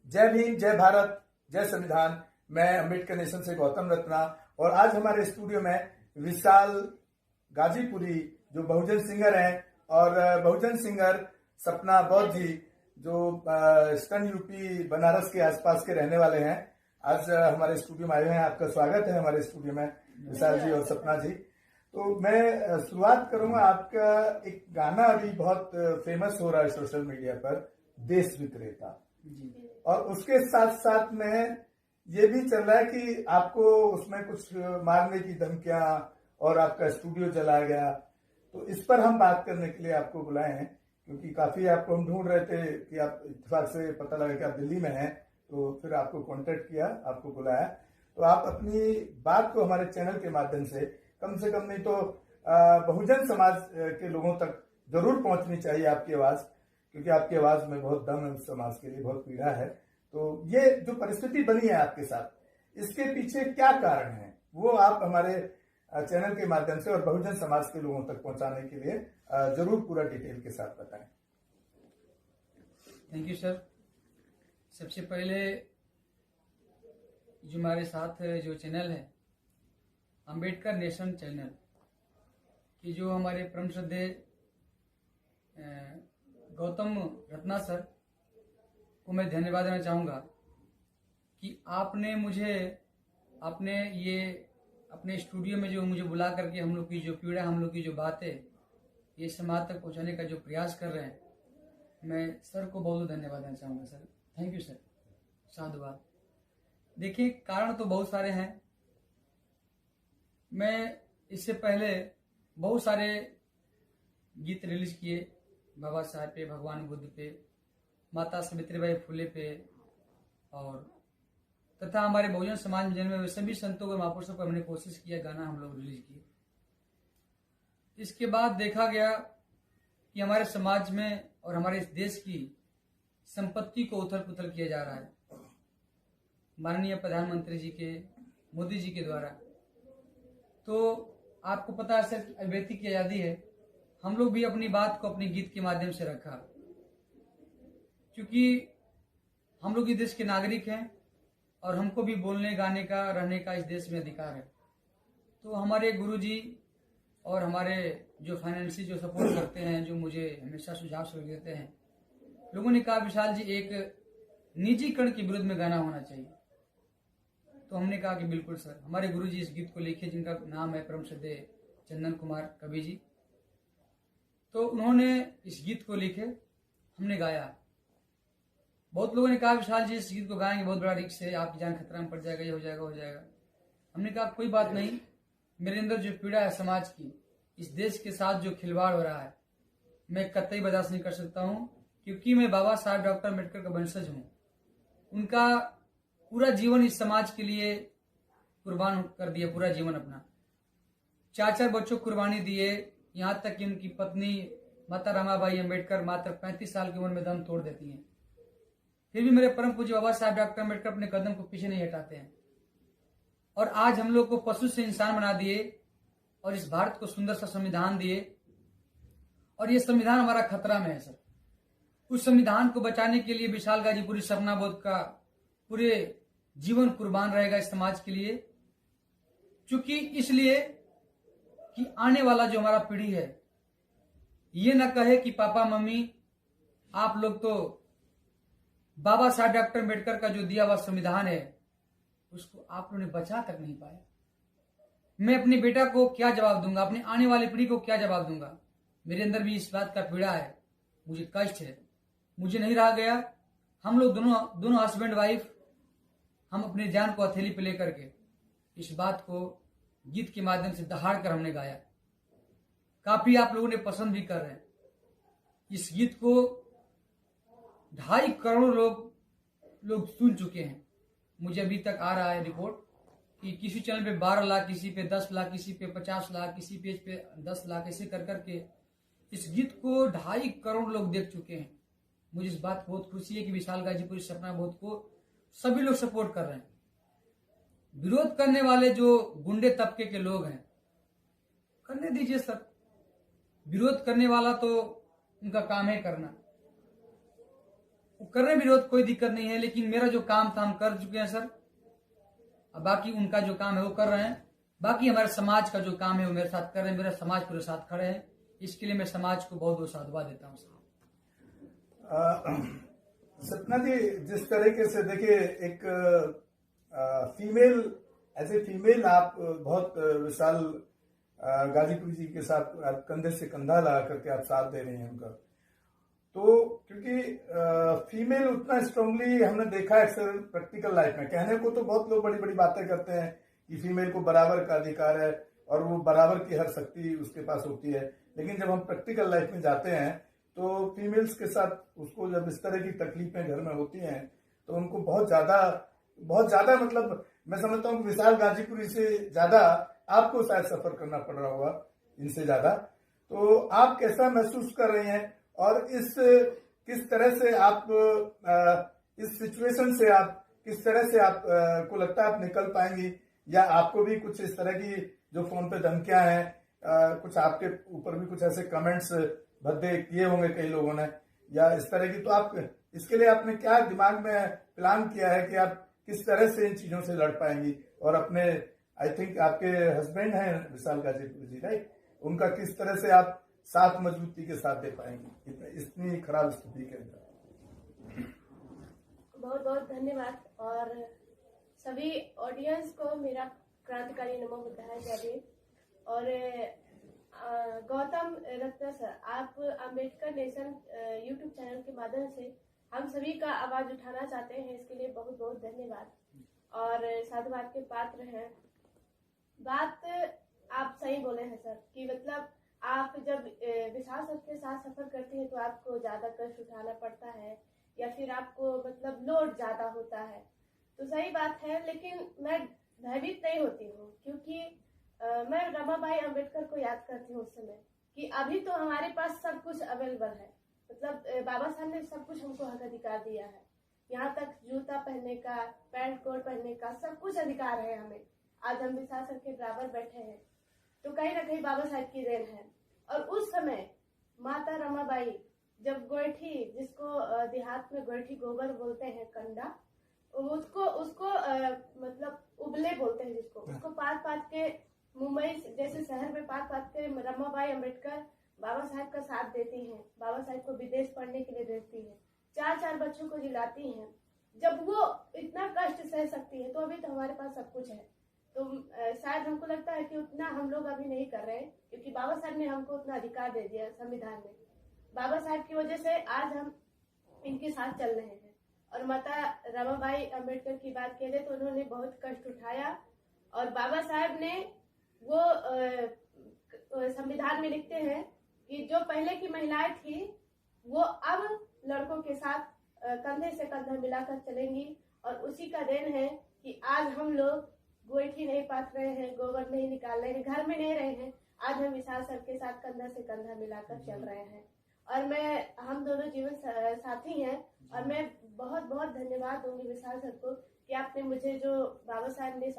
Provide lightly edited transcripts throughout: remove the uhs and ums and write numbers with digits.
जय भीम, जय भारत, जय संविधान। मैं अम्बेडकर नेशन से गौतम रत्ना और आज हमारे स्टूडियो में विशाल गाजीपुरी जो बहुजन सिंगर हैं और बहुजन सिंगर सपना बौद्ध जी जो ईस्टर्न यूपी बनारस के आसपास के रहने वाले हैं, आज हमारे स्टूडियो में आए हैं। आपका स्वागत है हमारे स्टूडियो में विशाल जी और सपना जी। तो मैं शुरुआत करूंगा, आपका एक गाना अभी बहुत फेमस हो रहा है सोशल मीडिया पर, देश विक्रेता, और उसके साथ साथ में ये भी चल रहा है कि आपको उसमें कुछ मारने की धमकियां और आपका स्टूडियो जलाया गया। तो इस पर हम बात करने के लिए आपको बुलाए हैं, क्योंकि काफी आपको हम ढूंढ रहे थे कि आप इत्तेफाक से पता लगा कि आप दिल्ली में हैं, तो फिर आपको कांटेक्ट किया, आपको बुलाया। तो आप अपनी बात को हमारे चैनल के माध्यम से कम नहीं तो बहुजन समाज के लोगों तक जरूर पहुंचनी चाहिए आपकी आवाज, क्योंकि आपकी आवाज में बहुत दम है, उस समाज के लिए बहुत पीड़ा है। तो ये जो परिस्थिति बनी है आपके साथ, इसके पीछे क्या कारण है, वो आप हमारे चैनल के माध्यम से और बहुजन समाज के लोगों तक पहुंचाने के लिए जरूर पूरा डिटेल के साथ बताएं। Thank you sir. सबसे पहले जो हमारे साथ जो चैनल है अम्बेडकर नेशन चैनल की, जो हमारे परम श्रद्धेय गौतम रत्ना सर को मैं धन्यवाद देना चाहूँगा कि आपने मुझे अपने स्टूडियो में जो मुझे बुला करके हम लोग की जो पीड़ा, हम लोग की जो बातें ये समाज तक पहुँचाने का जो प्रयास कर रहे हैं, मैं सर को बहुत धन्यवाद देना चाहूँगा सर। थैंक यू सर, साधुवाद। देखिए, कारण तो बहुत सारे हैं। मैं इससे पहले बहुत सारे गीत रिलीज किए, बाबा साहब पे, भगवान बुद्ध पे, माता सावित्रीबाई फुले पे, और तथा हमारे बहुजन समाज में जन्मे हुए सभी संतों के महापुरुषों पर हमने कोशिश किया, गाना हम लोग रिलीज किए। इसके बाद देखा गया कि हमारे समाज में और हमारे इस देश की संपत्ति को उथल पुथल किया जा रहा है माननीय प्रधानमंत्री जी के, मोदी जी के द्वारा। तो आपको पता है सर, अभिव्यक्ति की आजादी है। हम लोग भी अपनी बात को अपने गीत के माध्यम से रखा, क्योंकि हम लोग इस देश के नागरिक हैं और हमको भी बोलने, गाने का, रहने का इस देश में अधिकार है। तो हमारे गुरुजी और हमारे जो फाइनेंशियल जो सपोर्ट करते हैं, जो मुझे हमेशा सुझाव देते हैं, लोगों ने कहा विशाल जी एक निजीकरण के विरुद्ध में गाना होना चाहिए। तो हमने कहा कि बिल्कुल सर। हमारे गुरुजी इस गीत को लिखे, जिनका नाम है परम श्रद्धेय चंदन कुमार कवि जी। तो उन्होंने इस गीत को लिखे, हमने गाया। बहुत लोगों ने कहा विशाल जी इस गीत को गाएंगे, बहुत बड़ा रिस्क है, आपकी जान खतरा में पड़ जाएगा, ये हो जाएगा। हमने कहा कोई बात नहीं, मेरे अंदर जो पीड़ा है समाज की, इस देश के साथ जो खिलवाड़ हो रहा है, मैं कतई बर्दाश्त नहीं कर सकता हूँ, क्योंकि मैं बाबा साहब डॉक्टर अम्बेडकर का वंशज हूँ। उनका पूरा जीवन इस समाज के लिए कुर्बान कर दिया, पूरा जीवन अपना। 4 बच्चों को कुर्बानी दिए, यहाँ तक कि उनकी पत्नी माता रमाबाई अम्बेडकर मात्र 35 साल की उम्र में दम तोड़ देती हैं। फिर भी मेरे परम पूज्य बाबा साहब डॉक्टर अम्बेडकर अपने कदम को पीछे नहीं हटाते हैं, और आज हम लोग को पशु से इंसान बना दिए और इस भारत को सुंदर सा संविधान दिए, और ये संविधान हमारा खतरा में है सर। उस संविधान को बचाने के लिए विशाल गाजीपुरी सपना बौद्ध का पूरे जीवन कुर्बान रहेगा इस समाज के लिए, क्योंकि इसलिए कि आने वाला जो हमारा पीढ़ी है ये न कहे कि पापा मम्मी आप लोग तो बाबा साहब डॉक्टर अम्बेडकर का जो दिया हुआ संविधान है उसको आप लोगों ने बचा तक नहीं पाया। मैं अपने बेटा को क्या जवाब दूंगा, अपने आने वाली पीढ़ी को क्या जवाब दूंगा। मेरे अंदर भी इस बात का पीड़ा है, मुझे कष्ट है, मुझे नहीं रहा गया। हम लोग दोनों हस्बैंड वाइफ, हम अपनी जान को हथेली पे लेकर के इस बात को गीत के माध्यम से दहाड़ कर हमने गाया। काफी आप लोगों ने पसंद भी कर रहे हैं। इस गीत को 2.5 करोड़ लोग सुन चुके हैं। मुझे अभी तक आ रहा है रिपोर्ट कि किसी चैनल पे 12 लाख, किसी पे 10 लाख, किसी पे 50 लाख, किसी पेज पे 10 लाख, ऐसे कर करके इस गीत को 2.5 करोड़ लोग देख चुके हैं। मुझे इस बात बहुत खुशी है कि विशाल गाजीपुरी सपना बौद्ध को सभी लोग सपोर्ट कर रहे हैं। विरोध करने वाले जो गुंडे तबके के लोग हैं, करने दीजिए सर। विरोध करने वाला तो उनका काम है करना। वो करने विरोध कोई दिक्कत नहीं है, लेकिन मेरा जो काम था हम कर चुके हैं सर। अब बाकी उनका जो काम है वो कर रहे हैं। बाकी हमारे समाज का जो काम है वो मेरे साथ कर रहे हैं, मेरा समाज पूरे साथ खड़े हैं। इसके लिए मैं समाज को बहुत बहुत साधुवाद देता हूँ साहब। सपना जी, जिस तरीके से देखिए एक फीमेल, एज ए फीमेल आप बहुत विशाल गाजीपुर जी के साथ आप कंधे से कंधा लगा करके आप साथ दे रही हैं उनका। तो क्योंकि फीमेल उतना स्ट्रांगली हमने देखा है अक्सर प्रैक्टिकल लाइफ में, कहने को तो बहुत लोग बड़ी बड़ी बातें करते हैं कि फीमेल को बराबर का अधिकार है और वो बराबर की हर शक्ति उसके पास होती है, लेकिन जब हम प्रैक्टिकल लाइफ में जाते हैं तो फीमेल्स के साथ उसको जब इस तरह की तकलीफें घर में होती हैं तो उनको बहुत ज्यादा मतलब मैं समझता हूँ कि विशाल गाजीपुरी से ज्यादा आपको शायद सफर करना पड़ रहा होगा इनसे ज्यादा। तो आप कैसा महसूस कर रहे हैं और किस तरह से आप इस सिचुएशन से आप किस तरह से आप को लगता है आप निकल पाएंगी, या आपको भी कुछ इस तरह की जो फोन पे धमकियां हैं, कुछ आपके ऊपर भी कुछ ऐसे कमेंट्स भद्दे किए होंगे कई लोगों ने या इस तरह की, तो आप इसके लिए आपने क्या दिमाग में प्लान किया है कि आप किस तरह से इन चीजों से लड़ पाएंगी और अपने, आई थिंक आपके हस्बैंड हैं विशाल गाजीपुर जी, राइट, उनका किस तरह से आप साथ मजबूती के साथ दे पाएंगी इतनी खराब स्थिति के अंदर? बहुत बहुत धन्यवाद और सभी ऑडियंस को मेरा क्रांतिकारी नमो बुद्धाय जय भीम। और गौतम रत्ना सर, आप अम्बेडकर नेशन यूट्यूब चैनल के माध्यम से हम सभी का आवाज उठाना चाहते हैं, इसके लिए बहुत बहुत धन्यवाद और साधुवाद के पात्र हैं। बात आप सही बोले हैं सर कि मतलब आप जब विशाल सर के साथ सफर करती हैं तो आपको ज्यादा कष्ट उठाना पड़ता है या फिर आपको मतलब लोड ज्यादा होता है, तो सही बात है। लेकिन मैं भयभीत नहीं होती हूँ क्योंकि मैं रमाबाई अंबेडकर को याद करती हूँ उस समय कि अभी तो हमारे पास सब कुछ अवेलेबल है, मतलब बाबा साहब ने सब कुछ हमको हक अधिकार दिया है, यहाँ तक जूता पहनने का, पैंट कोट पहनने का सब कुछ अधिकार है हमें। आज हम विशाल सर के बराबर बैठे हैं तो कहीं ना कहीं बाबा साहब की देन है। और उस समय माता रमाबाई जब गोइठी, जिसको देहात में गोइठी गोबर बोलते हैं, कंडा, उसको मतलब उबले बोलते हैं जिसको, उसको पात के मुंबई जैसे शहर में पात के रमाबाई अंबेडकर बाबा साहब का साथ देती हैं, बाबा साहब को विदेश पढ़ने के लिए भेजती हैं, 4 बच्चों को जिलाती हैं। जब वो इतना कष्ट सह सकती है तो अभी तो हमारे पास सब कुछ है, तो शायद हमको लगता है कि उतना हम लोग अभी नहीं कर रहे हैं क्योंकि बाबा साहब ने हमको उतना अधिकार दे दिया संविधान में। बाबा साहब की वजह से आज हम इनके साथ चल रहे हैं। और माता रमाबाई अंबेडकर की बात करें तो उन्होंने बहुत कष्ट उठाया और बाबा साहब ने वो संविधान में लिखते हैं कि जो पहले की महिलाएं थी वो अब लड़कों के साथ कंधे से कंधा मिलाकर चलेंगी। और उसी का देन है कि आज हम लोग गोईठी नहीं पाथ रहे हैं, गोबर नहीं निकाल रहे हैं, घर में नहीं रहे हैं, आज हम विशाल सर के साथ कंधा से कंधा मिलाकर चल रहे हैं। और हम दोनों जीवन साथी हैं और मैं बहुत बहुत धन्यवाद दूंगी विशाल सर को कि आपने मुझे जो बाबा साहब ने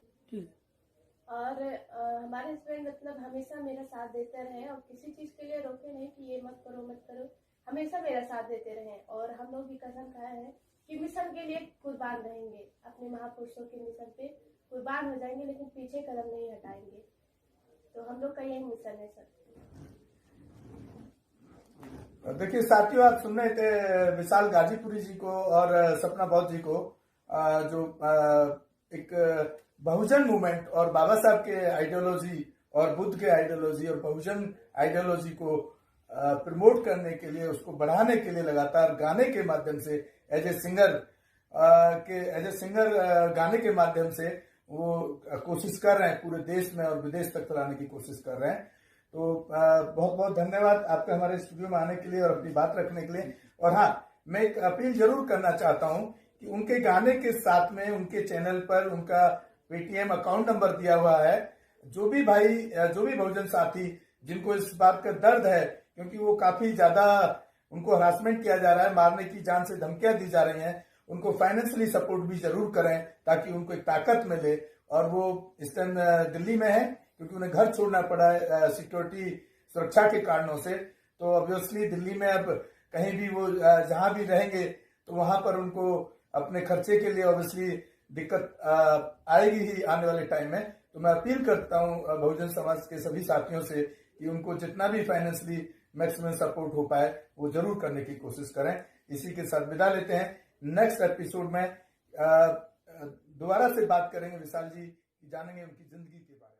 और हमारे हस्बैंड मतलब हमेशा मेरा साथ देते रहे और किसी चीज के लिए रोके नहीं कि ये मत करो, हमेशा मेरा साथ देते रहे। और हम लोग भी कसम खाए हैं कि मिशन के लिए कुर्बान रहेंगे, अपने महापुरुषों के मिशन पे कुर्बान हो जाएंगे, लेकिन पीछे कदम नहीं हटाएंगे। तो हम लोग का यही मिशन है सर। देखिए साथियों, आप सुन रहे थे विशाल गाजीपुरी जी को और सपना बौद्ध जी को, जो एक बहुजन मूवमेंट और बाबा साहब के आइडियोलॉजी और बुद्ध के आइडियोलॉजी और बहुजन आइडियोलॉजी को प्रमोट करने के लिए, उसको बढ़ाने के लिए लगातार गाने के माध्यम से एज ए सिंगर गाने के माध्यम से वो कोशिश कर रहे हैं, पूरे देश में और विदेश तक फैलाने की कोशिश कर रहे हैं। तो बहुत बहुत धन्यवाद आपका हमारे स्टूडियो में आने के लिए और अपनी बात रखने के लिए। और हाँ, मैं एक अपील जरूर करना चाहता हूं कि उनके गाने के साथ में उनके चैनल पर उनका पेटीएम अकाउंट नंबर दिया हुआ है। जो भी बहुजन साथी जिनको इस बात का दर्द है, क्योंकि वो काफी ज्यादा उनको हरासमेंट किया जा रहा है, मारने की जान से धमकियां दी जा रही हैं, उनको फाइनेंशियली सपोर्ट भी जरूर करें ताकि उनको एक ताकत मिले। और वो इस टाइम दिल्ली में है क्योंकि उन्हें घर छोड़ना पड़ा है सिक्योरिटी सुरक्षा के कारणों से। तो ऑब्वियसली दिल्ली में अब कहीं भी वो जहां भी रहेंगे तो वहां पर उनको अपने खर्चे के लिए ऑब्वियसली दिक्कत आएगी ही आने वाले टाइम में। तो मैं अपील करता हूं बहुजन समाज के सभी साथियों से कि उनको जितना भी फाइनेंशियली मैक्सिमम सपोर्ट हो पाए वो जरूर करने की कोशिश करें। इसी के साथ विदा लेते हैं। नेक्स्ट एपिसोड में दोबारा से बात करेंगे विशाल जी, जानेंगे उनकी जिंदगी के बारे में।